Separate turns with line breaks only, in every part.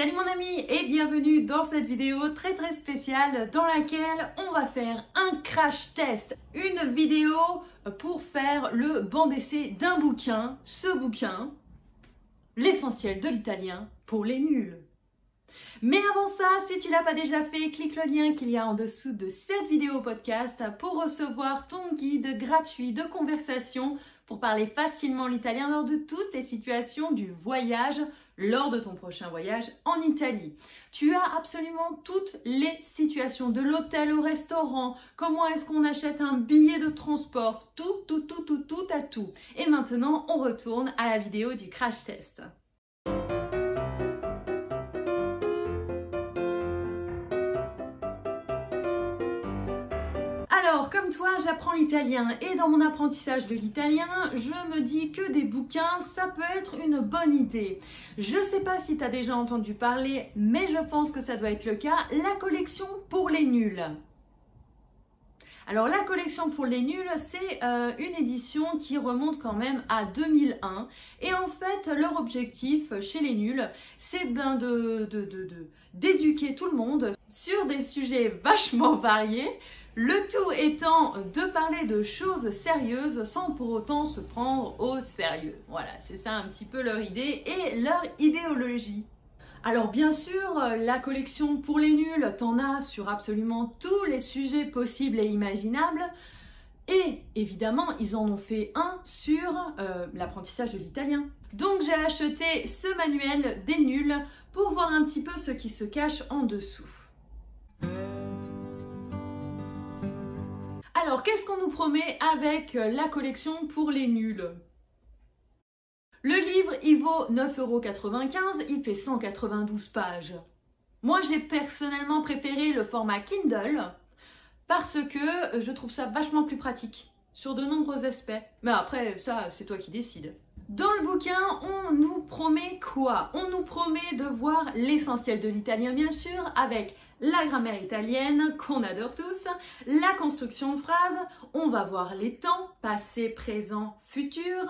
Salut mon ami et bienvenue dans cette vidéo très spéciale dans laquelle on va faire un crash test. Une vidéo pour faire le banc d'essai d'un bouquin. Ce bouquin, l'essentiel de l'italien pour les nuls. Mais avant ça, si tu ne l'as pas déjà fait, clique le lien qu'il y a en dessous de cette vidéo podcast pour recevoir ton guide gratuit de conversation pour parler facilement l'italien lors de toutes les situations du voyage, lors de ton prochain voyage en Italie. Tu as absolument toutes les situations, de l'hôtel au restaurant, comment est-ce qu'on achète un billet de transport, tout à tout. Et maintenant, on retourne à la vidéo du crash test. Alors, comme toi, j'apprends l'italien et dans mon apprentissage de l'italien, je me dis que des bouquins, ça peut être une bonne idée. Je ne sais pas si tu as déjà entendu parler, mais je pense que ça doit être le cas, la collection pour les nuls. Alors, la collection pour les nuls, c'est une édition qui remonte quand même à 2001. Et en fait, leur objectif chez les nuls, c'est d'éduquer tout le monde sur des sujets vachement variés. Le tout étant de parler de choses sérieuses sans pour autant se prendre au sérieux. Voilà, c'est ça un petit peu leur idée et leur idéologie. Alors bien sûr, la collection pour les nuls, t'en as sur absolument tous les sujets possibles et imaginables. Et évidemment, ils en ont fait un sur l'apprentissage de l'italien. Donc j'ai acheté ce manuel des nuls pour voir un petit peu ce qui se cache en dessous. Alors, qu'est-ce qu'on nous promet avec la collection pour les nuls? Le livre, il vaut 9,95 €, il fait 192 pages. Moi, j'ai personnellement préféré le format Kindle parce que je trouve ça vachement plus pratique sur de nombreux aspects. Mais après, ça, c'est toi qui décides. Dans le bouquin, on nous promet quoi? On nous promet de voir l'essentiel de l'italien, bien sûr, avec la grammaire italienne qu'on adore tous, la construction de phrases, on va voir les temps, passé, présent, futur,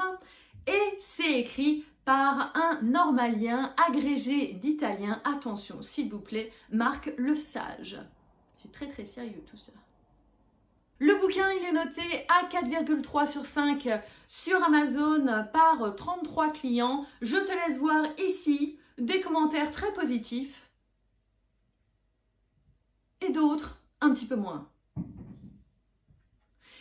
et c'est écrit par un normalien agrégé d'italien. Attention, s'il vous plaît, Marc le Sage. C'est très sérieux tout ça. Le bouquin, il est noté à 4,3 sur 5 sur Amazon par 33 clients. Je te laisse voir ici des commentaires très positifs et d'autres un petit peu moins.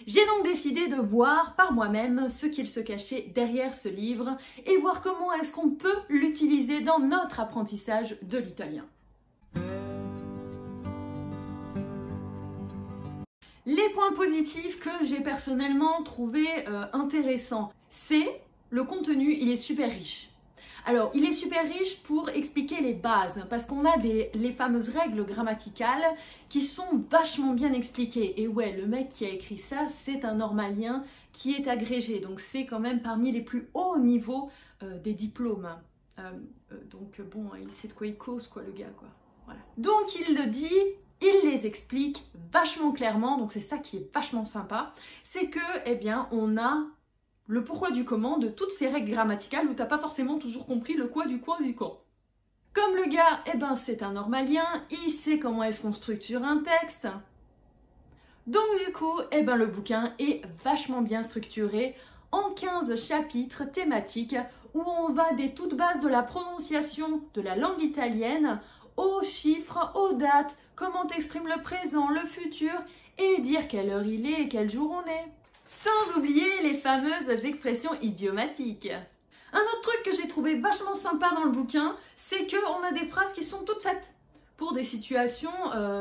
J'ai donc décidé de voir par moi-même ce qu'il se cachait derrière ce livre et voir comment est-ce qu'on peut l'utiliser dans notre apprentissage de l'italien. Les points positifs que j'ai personnellement trouvé intéressants, c'est le contenu, il est super riche. Alors, il est super riche pour expliquer les bases, parce qu'on a les fameuses règles grammaticales qui sont vachement bien expliquées. Et ouais, le mec qui a écrit ça, c'est un normalien qui est agrégé, donc c'est quand même parmi les plus hauts niveaux des diplômes. Donc bon, il sait de quoi il cause, quoi, le gars, quoi. Voilà. Donc il le dit, il les explique vachement clairement, donc c'est ça qui est vachement sympa, c'est que, eh bien, on a le pourquoi du comment de toutes ces règles grammaticales où t'as pas forcément toujours compris le quoi du quand. Comme le gars, eh ben c'est un normalien, il sait comment est-ce qu'on structure un texte. Donc du coup, eh ben le bouquin est vachement bien structuré en 15 chapitres thématiques où on va des toutes bases de la prononciation de la langue italienne aux chiffres, aux dates, comment t'exprimes le présent, le futur et dire quelle heure il est et quel jour on est. Sans oublier les fameuses expressions idiomatiques. Un autre truc que j'ai trouvé vachement sympa dans le bouquin, c'est qu'on a des phrases qui sont toutes faites pour des situations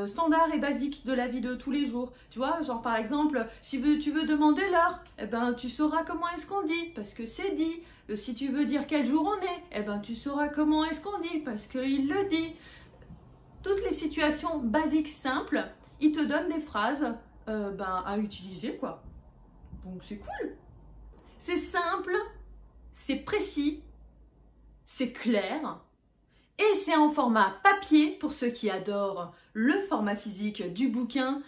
standards et basiques de la vie de tous les jours. Tu vois, genre par exemple, si tu veux demander l'heure, eh ben tu sauras comment est-ce qu'on dit, parce que c'est dit. Si tu veux dire quel jour on est, eh ben tu sauras comment est-ce qu'on dit, parce qu'il le dit. Toutes les situations basiques simples, ils te donnent des phrases à utiliser, quoi. Donc c'est cool. C'est simple, c'est précis, c'est clair et c'est en format papier pour ceux qui adorent le format physique du bouquin,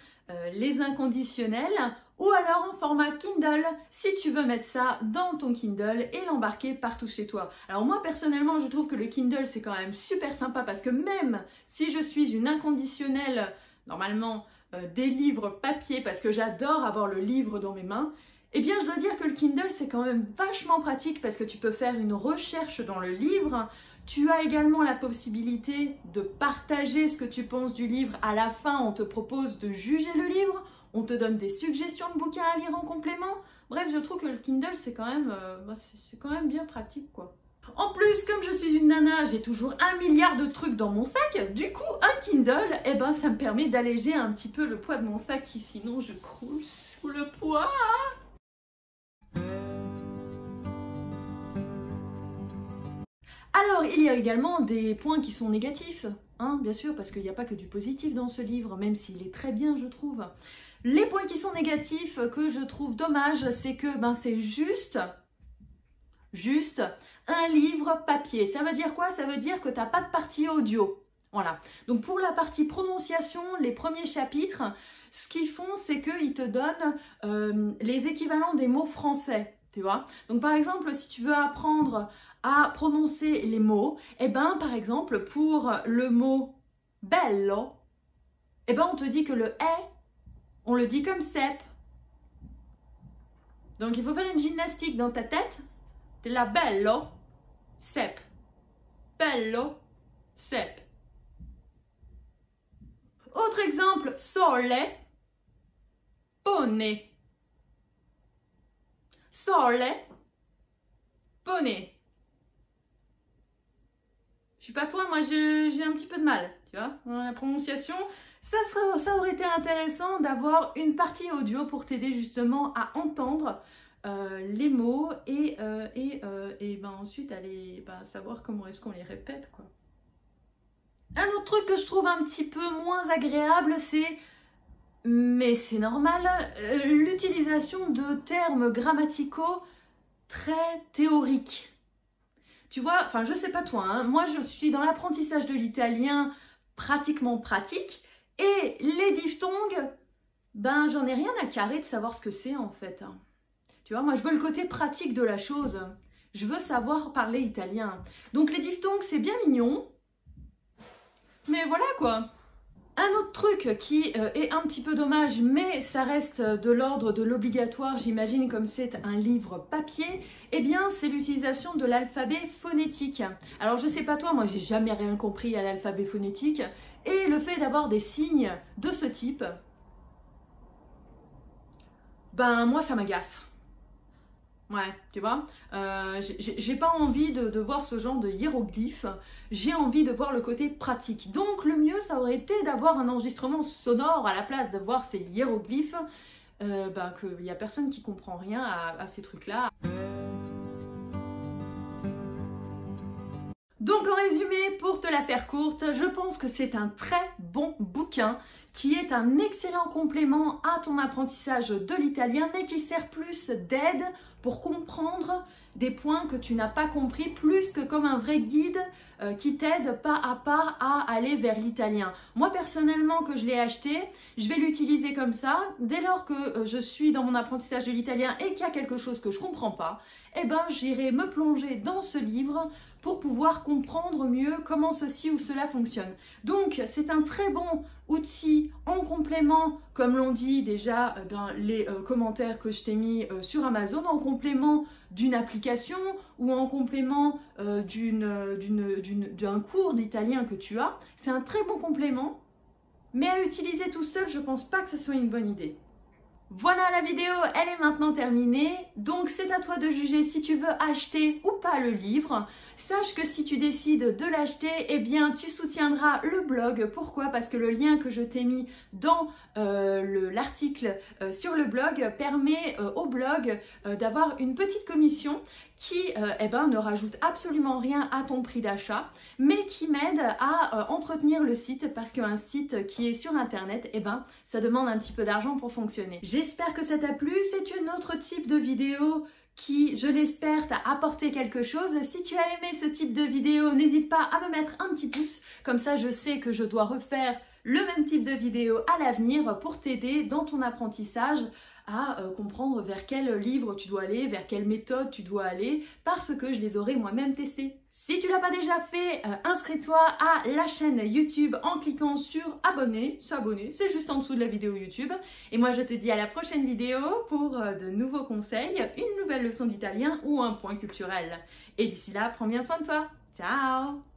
les inconditionnels, ou alors en format Kindle si tu veux mettre ça dans ton Kindle et l'embarquer partout chez toi. Alors moi personnellement je trouve que le Kindle c'est quand même super sympa parce que même si je suis une inconditionnelle normalement des livres papier parce que j'adore avoir le livre dans mes mains, eh bien je dois dire que le Kindle c'est quand même vachement pratique parce que tu peux faire une recherche dans le livre. Tu as également la possibilité de partager ce que tu penses du livre. À la fin, on te propose de juger le livre, on te donne des suggestions de bouquins à lire en complément. Bref, je trouve que le Kindle, c'est quand même bien pratique, quoi. En plus, comme je suis une nana, j'ai toujours 1 milliard de trucs dans mon sac. Du coup, un Kindle, eh ben, ça me permet d'alléger un petit peu le poids de mon sac qui sinon je croule sous le poids. Alors, il y a également des points qui sont négatifs, hein, bien sûr, parce qu'il n'y a pas que du positif dans ce livre, même s'il est très bien, je trouve. Les points qui sont négatifs, que je trouve dommage, c'est que c'est juste un livre papier. Ça veut dire quoi? Ça veut dire que tu n'as pas de partie audio. Voilà. Donc, pour la partie prononciation, les premiers chapitres, ce qu'ils font, c'est qu'ils te donnent les équivalents des mots français. Tu vois? Donc, par exemple, si tu veux apprendre à prononcer les mots, eh ben, par exemple, pour le mot bello, eh ben, on te dit que le « est », on le dit comme « cep ». Donc, il faut faire une gymnastique dans ta tête. T'es là, bello, cep, bello, cep. Autre exemple, sole, pone. Sole, pone. Je suis pas toi, moi j'ai un petit peu de mal, tu vois, dans la prononciation. Ça aurait été intéressant d'avoir une partie audio pour t'aider justement à entendre les mots et ensuite aller savoir comment est-ce qu'on les répète, quoi. Un autre truc que je trouve un petit peu moins agréable, mais c'est normal, l'utilisation de termes grammaticaux très théoriques. Tu vois, enfin je sais pas toi, hein, moi je suis dans l'apprentissage de l'italien pratiquement pratique et les diphtongues, j'en ai rien à carrer de savoir ce que c'est en fait. Hein. Tu vois, moi je veux le côté pratique de la chose, je veux savoir parler italien. Donc les diphtongues c'est bien mignon, mais voilà quoi. Un autre truc qui est un petit peu dommage, mais ça reste de l'ordre de l'obligatoire, j'imagine, comme c'est un livre papier, eh bien, c'est l'utilisation de l'alphabet phonétique. Alors, je sais pas toi, moi, j'ai jamais rien compris à l'alphabet phonétique, et le fait d'avoir des signes de ce type, moi, ça m'agace. Ouais, tu vois, j'ai pas envie de voir ce genre de hiéroglyphes, j'ai envie de voir le côté pratique. Donc le mieux, ça aurait été d'avoir un enregistrement sonore à la place de voir ces hiéroglyphes, qu'il n'y a personne qui comprend rien à ces trucs-là. Donc en résumé, pour te la faire courte, je pense que c'est un très bon bouquin qui est un excellent complément à ton apprentissage de l'italien, mais qui sert plus d'aide pour comprendre des points que tu n'as pas compris, plus que comme un vrai guide qui t'aide pas à pas à aller vers l'italien. Moi personnellement, que je l'ai acheté, je vais l'utiliser comme ça. Dès lors que je suis dans mon apprentissage de l'italien et qu'il y a quelque chose que je comprends pas, eh ben j'irai me plonger dans ce livre pour pouvoir comprendre mieux comment ceci ou cela fonctionne. Donc c'est un très bon outil en complément, comme l'ont dit déjà les commentaires que je t'ai mis sur Amazon, en complément d'une application ou en complément d'un cours d'italien que tu as. C'est un très bon complément, mais à utiliser tout seul, je pense pas que ce soit une bonne idée. Voilà, la vidéo, elle est maintenant terminée, donc c'est à toi de juger si tu veux acheter ou pas le livre. Sache que si tu décides de l'acheter, eh bien tu soutiendras le blog. Pourquoi? Parce que le lien que je t'ai mis dans l'article sur le blog permet au blog d'avoir une petite commission qui ne rajoute absolument rien à ton prix d'achat, mais qui m'aide à entretenir le site, parce qu'un site qui est sur internet, ça demande un petit peu d'argent pour fonctionner. J'espère que ça t'a plu, c'est un autre type de vidéo qui, je l'espère, t'a apporté quelque chose. Si tu as aimé ce type de vidéo, n'hésite pas à me mettre un petit pouce, comme ça je sais que je dois refaire le même type de vidéo à l'avenir pour t'aider dans ton apprentissage à comprendre vers quel livre tu dois aller, vers quelle méthode tu dois aller, parce que je les aurai moi-même testées. Si tu l'as pas déjà fait, inscris-toi à la chaîne YouTube en cliquant sur abonner, s'abonner, c'est juste en dessous de la vidéo YouTube. Et moi je te dis à la prochaine vidéo pour de nouveaux conseils, une nouvelle leçon d'italien ou un point culturel. Et d'ici là, prends bien soin de toi. Ciao!